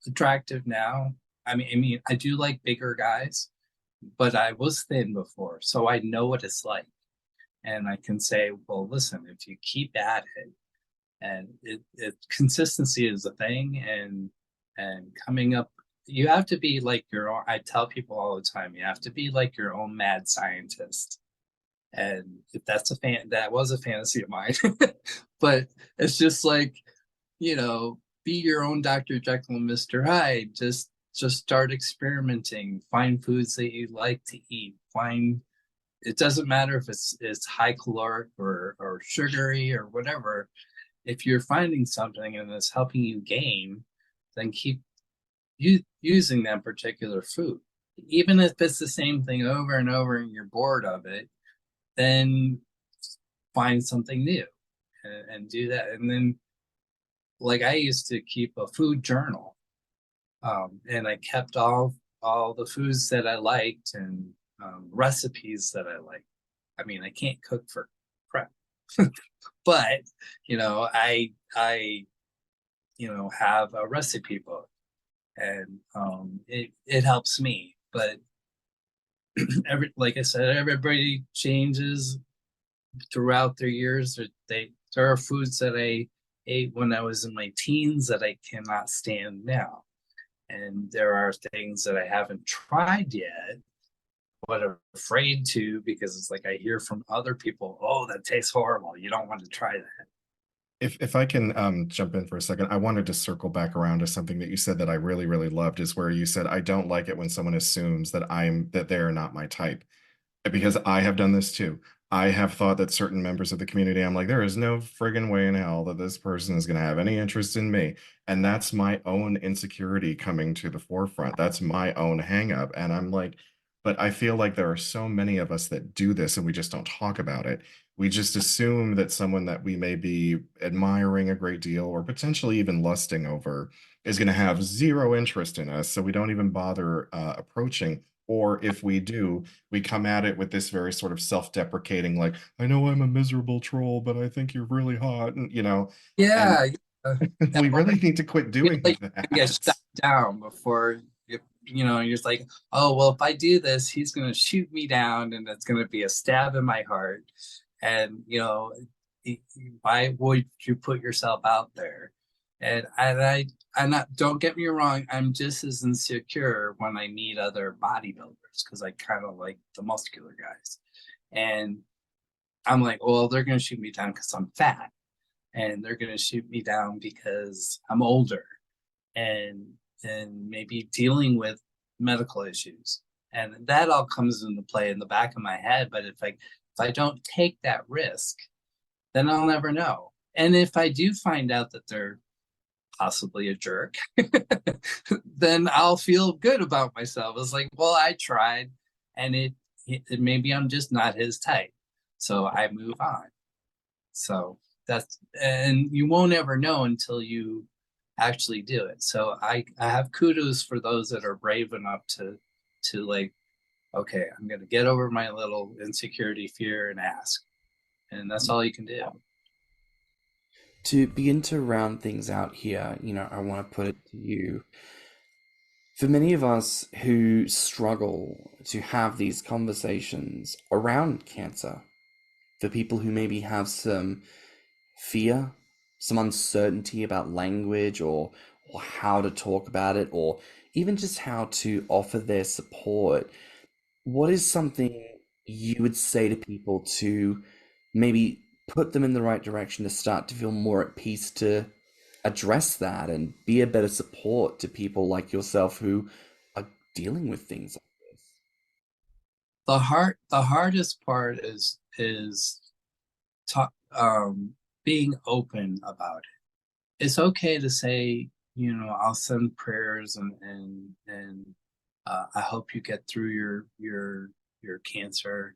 attractive now. I mean, I do like bigger guys, but I was thin before, so I know what it's like. And I can say, well, listen, if you keep at it, and consistency is a thing, and coming up, you have to be like your own. I tell people all the time, you have to be like your own mad scientist. And if that was a fantasy of mine, but it's just like, be your own Dr. Jekyll and Mr. Hyde. Just start experimenting. Find foods that you like to eat. It doesn't matter if it's high caloric or sugary or whatever. If you're finding something and it's helping you gain, then keep using that particular food. Even if it's the same thing over and over and you're bored of it, then find something new and do that. And then, like, I used to keep a food journal, and I kept all the foods that I liked and recipes that I like. I mean, I can't cook for crap, but I have a recipe book, and it helps me. But like I said, everybody changes throughout their years. There are foods that I ate when I was in my teens that I cannot stand now, and there are things that I haven't tried yet, but I'm afraid to, because it's like I hear from other people, oh, that tastes horrible. You don't want to try that. If I can jump in for a second, I wanted to circle back around to something that you said that I really, really loved, is where you said, I don't like it when someone assumes that they are not my type. Because I have done this too. I have thought that certain members of the community, I'm like, there is no friggin' way in hell that this person is going to have any interest in me. And that's my own insecurity coming to the forefront. That's my own hang up. And I'm like, but I feel like there are so many of us that do this and we just don't talk about it. We just assume that someone that we may be admiring a great deal or potentially even lusting over is going to have zero interest in us. So we don't even bother approaching. Or if we do, we come at it with this very sort of self-deprecating, like, I know I'm a miserable troll, but I think you're really hot. And, Yeah, we really need to quit doing like that. get shut down before you're just like, oh, well, if I do this, he's going to shoot me down and it's going to be a stab in my heart. And why would you put yourself out there? And I'm not, don't get me wrong, I'm just as insecure when I meet other bodybuilders, because I kind of like the muscular guys, and I'm like, well, they're going to shoot me down because I'm fat. and they're going to shoot me down because I'm older and maybe dealing with medical issues. And that all comes into play in the back of my head. But if I don't take that risk, then I'll never know. And if I do find out that they're possibly a jerk, then I'll feel good about myself. It's like, well, I tried, and it maybe I'm just not his type, so I move on. So and you won't ever know until you actually do it. So I have kudos for those that are brave enough to like, okay, I'm going to get over my little insecurity, fear, and ask. And that's all you can do. To begin to round things out here, I want to put it to you. For many of us who struggle to have these conversations around cancer, for people who maybe have some fear, some uncertainty about language or how to talk about it, or even just how to offer their support, what is something you would say to people to maybe put them in the right direction to start to feel more at peace to address that and be a better support to people like yourself who are dealing with things like this? The hardest part is being open about it. It's okay to say, I'll send prayers and I hope you get through your cancer.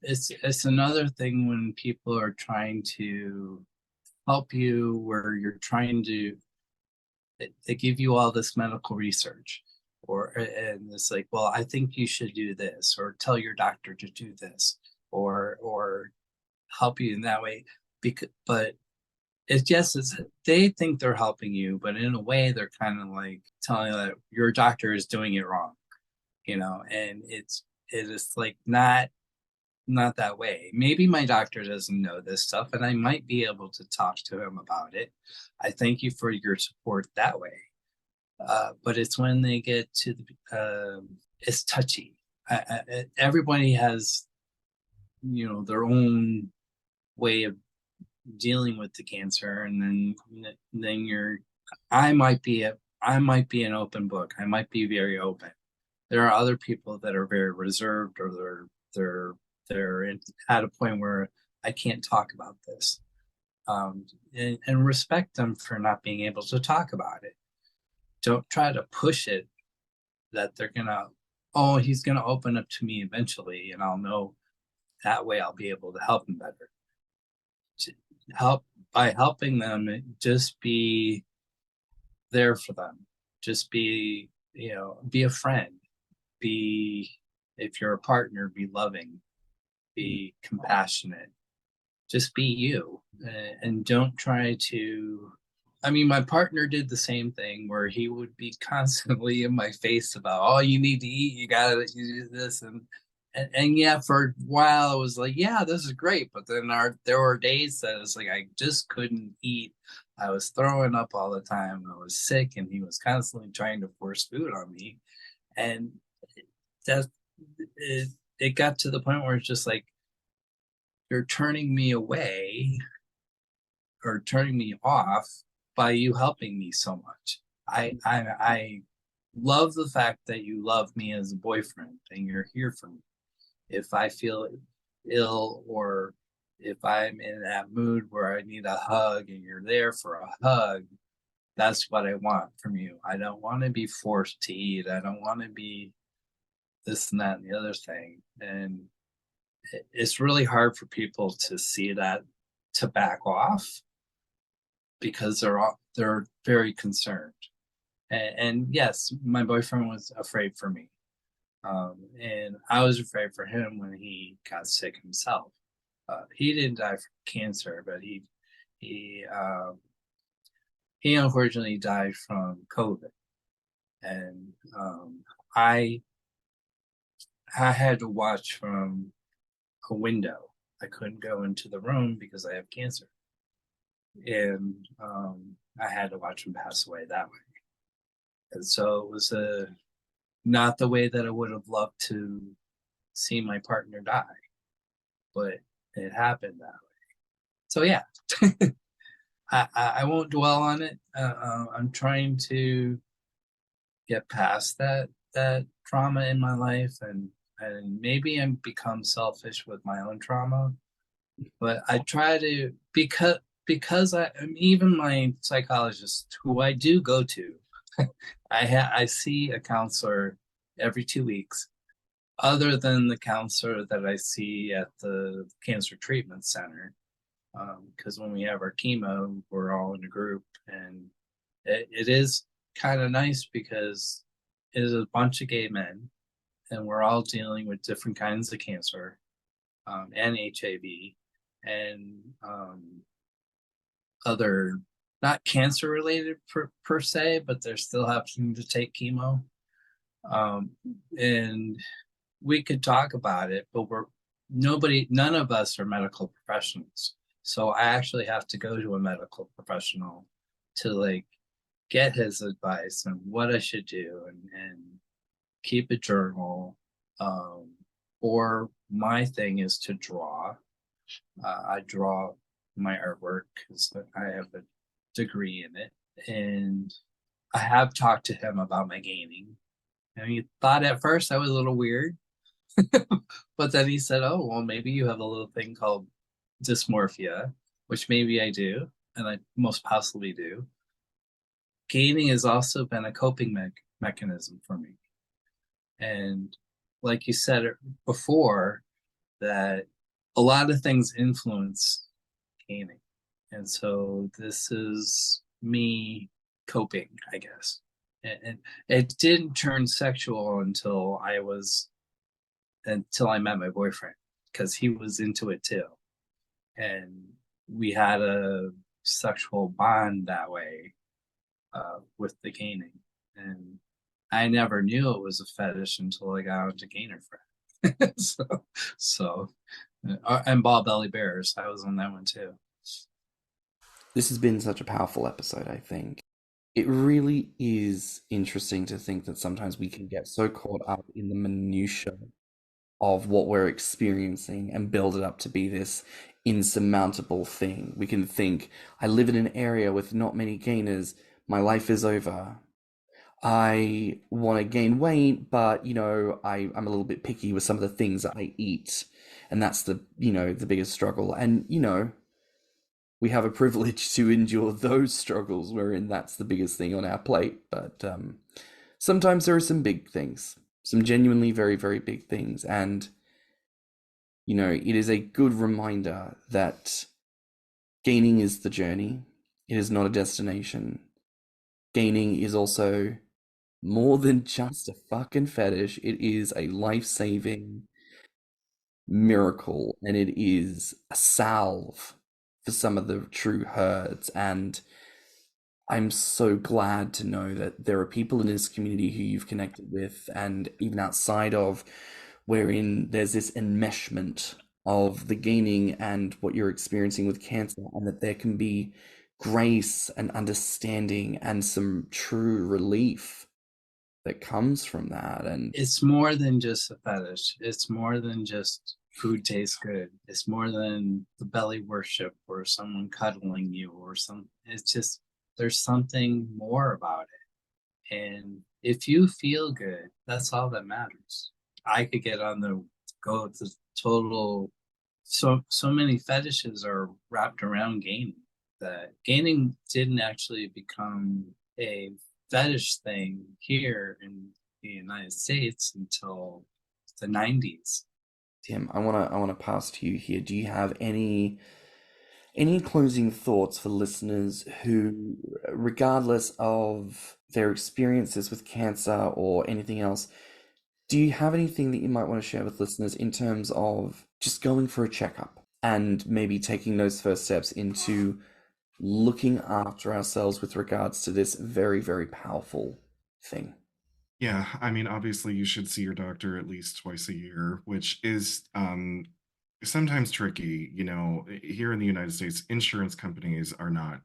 It's another thing when people are trying to help you, where you're trying to, they give you all this medical research, and it's like, well, I think you should do this, or tell your doctor to do this, or help you in that way. But it's just, they think they're helping you, but in a way they're kind of like telling you that your doctor is doing it wrong, and it is like not that way. Maybe my doctor doesn't know this stuff, and I might be able to talk to him about it. I thank you for your support that way. But it's when they get to it's touchy. Everybody has, their own way of dealing with the cancer, and then I might be an open book. I might be very open. There are other people that are very reserved, or they're at a point where I can't talk about this, and respect them for not being able to talk about it. Don't try to push it that they're he's gonna open up to me eventually, and I'll know that way I'll be able to help him better. By helping them, just be there for them. Just be a friend. If you're a partner, be loving. Be compassionate. Just be you, and don't try to. I mean, my partner did the same thing, where he would be constantly in my face about, oh, you need to eat, you do this, and yeah, for a while I was like, yeah, this is great, but then there were days that it was like I just couldn't eat. I was throwing up all the time. I was sick, and he was constantly trying to force food on me, and it got to the point where it's just like, you're turning me away or turning me off by you helping me so much. I love the fact that you love me as a boyfriend and you're here for me. If I feel ill, or if I'm in that mood where I need a hug and you're there for a hug, that's what I want from you. I don't want to be forced to eat. I don't want to be this and that and the other thing. And it's really hard for people to see that, to back off, because they're very concerned. And yes, my boyfriend was afraid for me, and I was afraid for him when he got sick himself. He didn't die from cancer, but he unfortunately died from COVID, and I had to watch from a window. I couldn't go into the room because I have cancer, and I had to watch him pass away that way. And so it was not the way that I would have loved to see my partner die, but it happened that way. So yeah, I won't dwell on it. I'm trying to get past that trauma in my life, and maybe I'm become selfish with my own trauma. But I try to, because even my psychologist, who I do go to, I see a counselor every 2 weeks, other than the counselor that I see at the cancer treatment center. Because when we have our chemo, we're all in a group, and it is kind of nice because it is a bunch of gay men, and we're all dealing with different kinds of cancer, and HIV, and other, not cancer related per se, but they're still having to take chemo. And we could talk about it, but none of us are medical professionals. So I actually have to go to a medical professional to like get his advice on what I should do, and keep a journal. Or my thing is to draw. I draw my artwork because I have a degree in it, and I have talked to him about my gaming. And he thought at first I was a little weird, but then he said, "Oh, well, maybe you have a little thing called dysmorphia," which maybe I do, and I most possibly do. Gaming has also been a coping mechanism for me. And like you said before, that a lot of things influence gaming. And so this is me coping, I guess. And it didn't turn sexual until I met my boyfriend, because he was into it too. And we had a sexual bond that way, with the gaming. And I never knew it was a fetish until I got into Gainer Friend. And Ball Belly Bears, I was on that one too. This has been such a powerful episode, I think. It really is interesting to think that sometimes we can get so caught up in the minutiae of what we're experiencing and build it up to be this insurmountable thing. We can think, I live in an area with not many gainers, my life is over. I want to gain weight, but I'm a little bit picky with some of the things that I eat, and that's the biggest struggle. And we have a privilege to endure those struggles, wherein that's the biggest thing on our plate. But sometimes there are some big things, some genuinely very, very big things, and it is a good reminder that gaining is the journey. It is not a destination. Gaining is also more than just a fucking fetish. It is a life-saving miracle, and it is a salve for some of the true hurts. And I'm so glad to know that there are people in this community who you've connected with, and even outside of, wherein there's this enmeshment of the gaining and what you're experiencing with cancer, and that there can be grace and understanding and some true relief that comes from that. And it's more than just a fetish. It's more than just food tastes good. It's more than the belly worship or someone cuddling you or it's just, there's something more about it. And if you feel good, that's all that matters. I could get on the go to total, so many fetishes are wrapped around gaining, that gaining didn't actually become a fetish thing here in the United States until the 90s. Tim, I wanna pass to you here. Do you have any closing thoughts for listeners who, regardless of their experiences with cancer or anything else, do you have anything that you might want to share with listeners in terms of just going for a checkup and maybe taking those first steps into looking after ourselves with regards to this very, very powerful thing? Yeah, I mean, obviously, you should see your doctor at least twice a year, which is sometimes tricky. Here in the United States, insurance companies are not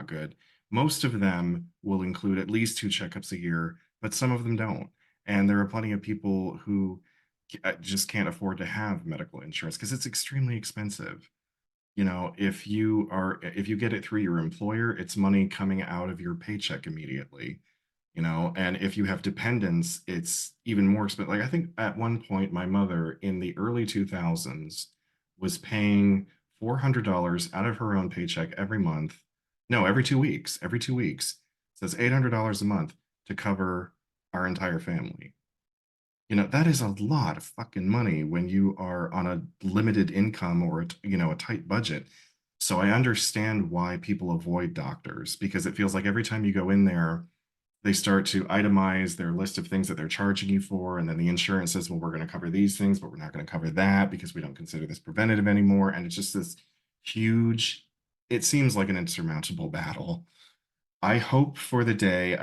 good. Most of them will include at least 2 checkups a year, but some of them don't. And there are plenty of people who just can't afford to have medical insurance because it's extremely expensive. You know, if you get it through your employer, it's money coming out of your paycheck immediately. You know, and if you have dependents, it's even more expensive. Like I think at one point, my mother in the early 2000s was paying $400 out of her own paycheck every month. No, every 2 weeks. Every 2 weeks, says $800 a month to cover our entire family. You know, that is a lot of fucking money when you are on a limited income or a tight budget. So I understand why people avoid doctors, because it feels like every time you go in there, they start to itemize their list of things that they're charging you for. And then the insurance says, well, we're going to cover these things, but we're not going to cover that because we don't consider this preventative anymore. And it's just this huge, it seems like an insurmountable battle. I hope for the day,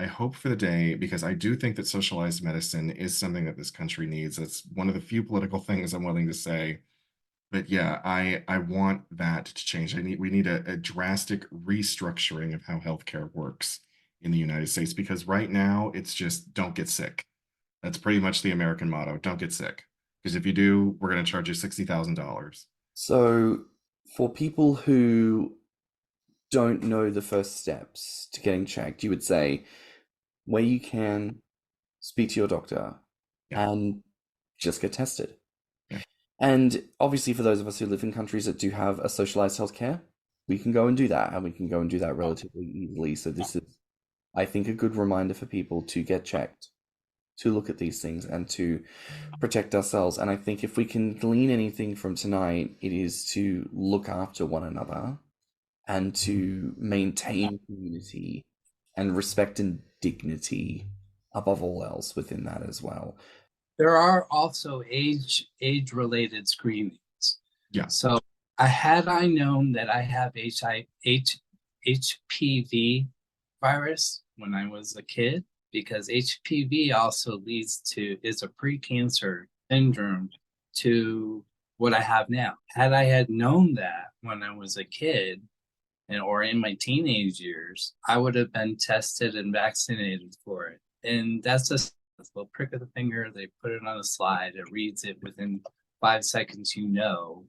because I do think that socialized medicine is something that this country needs. It's one of the few political things I'm willing to say. But yeah, I want that to change. We need a drastic restructuring of how healthcare works in the United States, because right now it's just don't get sick. That's pretty much the American motto. Don't get sick. Because if you do, we're going to charge you $60,000. So, for people who don't know the first steps to getting checked, you would say, where you can, speak to your doctor Yeah. and just get tested. Yeah. And obviously, for those of us who live in countries that do have a socialized healthcare, we can go and do that, and we can go and do that relatively easily. So this is, I think, a good reminder for people to get checked, to look at these things, and to protect ourselves. And I think if we can glean anything from tonight, it is to look after one another and to maintain community and respect and dignity above all else within that as well. There are also age-related screenings. Yeah. So had I known that I have HPV virus when I was a kid, because HPV also is a pre-cancer syndrome to what I have now. Had I had known that when I was a kid or in my teenage years, I would have been tested and vaccinated for it. And that's just a little prick of the finger. They put it on a slide. It reads it within 5 seconds. You know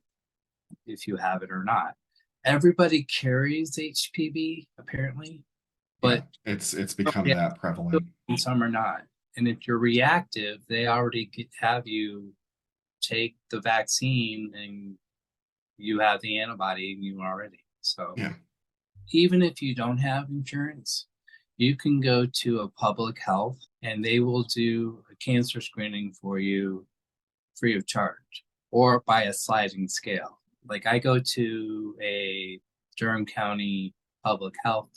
if you have it or not. Everybody carries HPV apparently, but yeah, it's become that prevalent. And some are not. And if you're reactive, they already have you take the vaccine and you have the antibody and you already. So yeah. Even if you don't have insurance, you can go to a public health and they will do a cancer screening for you free of charge or by a sliding scale. Like I go to a Durham County public health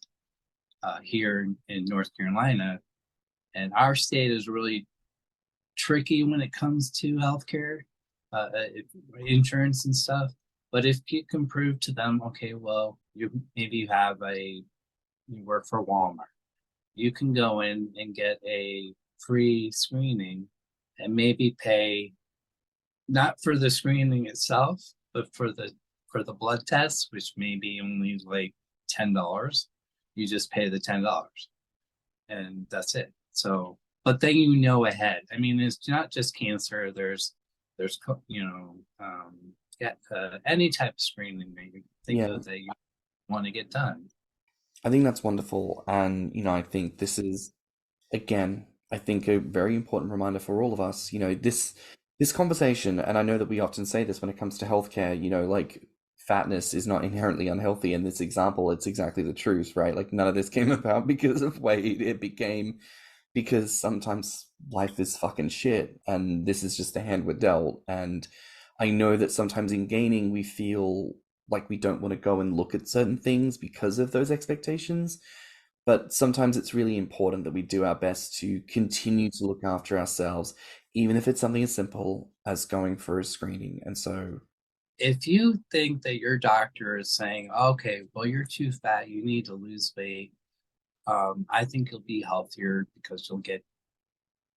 here in North Carolina, and our state is really tricky when it comes to healthcare, insurance and stuff. But if you can prove to them, okay, well, you work for Walmart, you can go in and get a free screening and maybe pay not for the screening itself, but for the blood test, which may be only like $10. You just pay the $10 and that's it. So, but then you know ahead. I mean, it's not just cancer. There's any type of screening that you think of that you want to get done. I think that's wonderful. And, I think this is, again, I think a very important reminder for all of us, this conversation, and I know that we often say this when it comes to healthcare, like fatness is not inherently unhealthy. In this example, it's exactly the truth, right? Like none of this came about because of weight. It became because sometimes life is fucking shit and this is just the hand we're dealt. And I know that sometimes in gaining, we feel like we don't want to go and look at certain things because of those expectations. But sometimes it's really important that we do our best to continue to look after ourselves, even if it's something as simple as going for a screening. And so if you think that your doctor is saying, okay, well, you're too fat, you need to lose weight, I think you'll be healthier because you'll get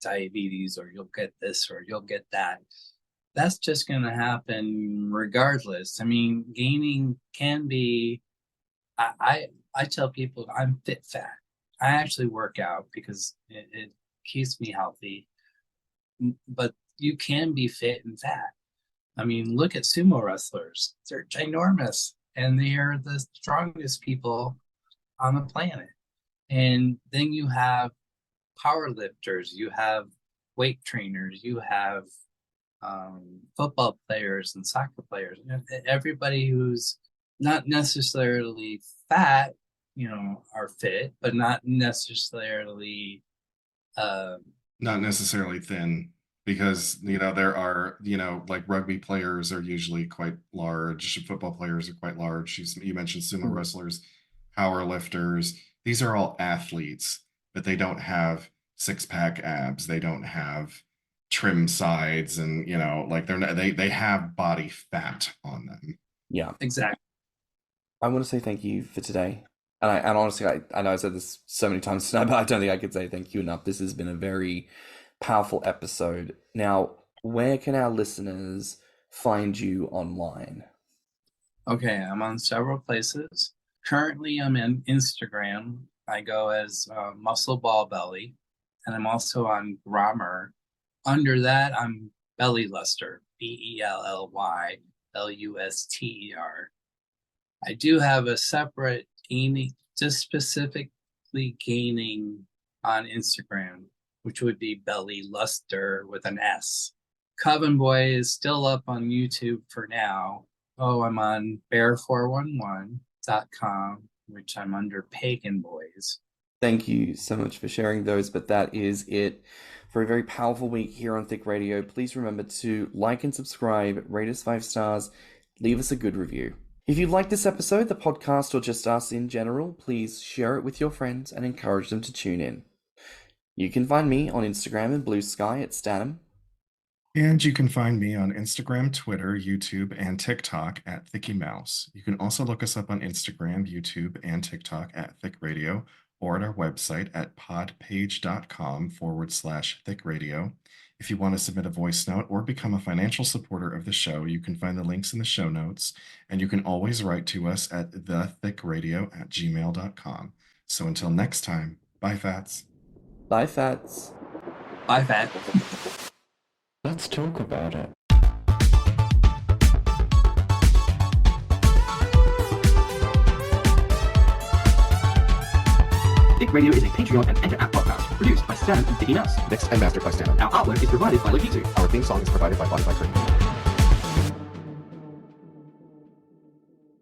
diabetes or you'll get this or you'll get that. That's just going to happen regardless. I mean, gaining can be, I tell people I'm fit fat. I actually work out because it keeps me healthy, but you can be fit and fat. I mean, look at sumo wrestlers. They're ginormous and they are the strongest people on the planet. And then you have power lifters, you have weight trainers, you have football players and soccer players. Everybody who's not necessarily fat, are fit, but not necessarily not necessarily thin, because there are like rugby players are usually quite large, football players are quite large. You mentioned sumo wrestlers, power lifters. These are all athletes, but they don't have six-pack abs, they don't have trim sides, and like they have body fat on them. Yeah, exactly. I want to say thank you for today. And honestly, I know I said this so many times tonight, but I don't think I could say thank you enough. This has been a very powerful episode. Now, where can our listeners find you online? Okay, I'm on several places. Currently, I'm in Instagram. I go as Muscle Ball Belly, and I'm also on Grommr. Under that, I'm bellyluster, BellyLuster. I do have a separate gaming, just specifically gaining on Instagram, which would be bellyluster with an S. Covenboy is still up on YouTube for now. I'm on bear411.com, which I'm under paganboys. Thank you so much for sharing those, but that is it for a very powerful week here on Thicc Radio. Please remember to like and subscribe, rate us 5 stars, leave us a good review. If you like this episode, the podcast, or just us in general, please share it with your friends and encourage them to tune in. You can find me on Instagram and BlueSky at stannnum. And you can find me on Instagram, Twitter, YouTube, and TikTok at ThiccyMouse. You can also look us up on Instagram, YouTube, and TikTok at Thicc Radio, or at our website at podpage.com/ThiccRadio. If you want to submit a voice note or become a financial supporter of the show, you can find the links in the show notes, and you can always write to us at thethickradio@gmail.com. So until next time, bye, Fats. Bye, Fats. Bye, Fat. Let's talk about it. Thicc Radio is a Patreon and Enter app podcast produced by Stannnum and Thiccy Mouse. Mixed and mastered by stannnum. Our artwork is provided by Logitu. Our theme song is provided by Spotify.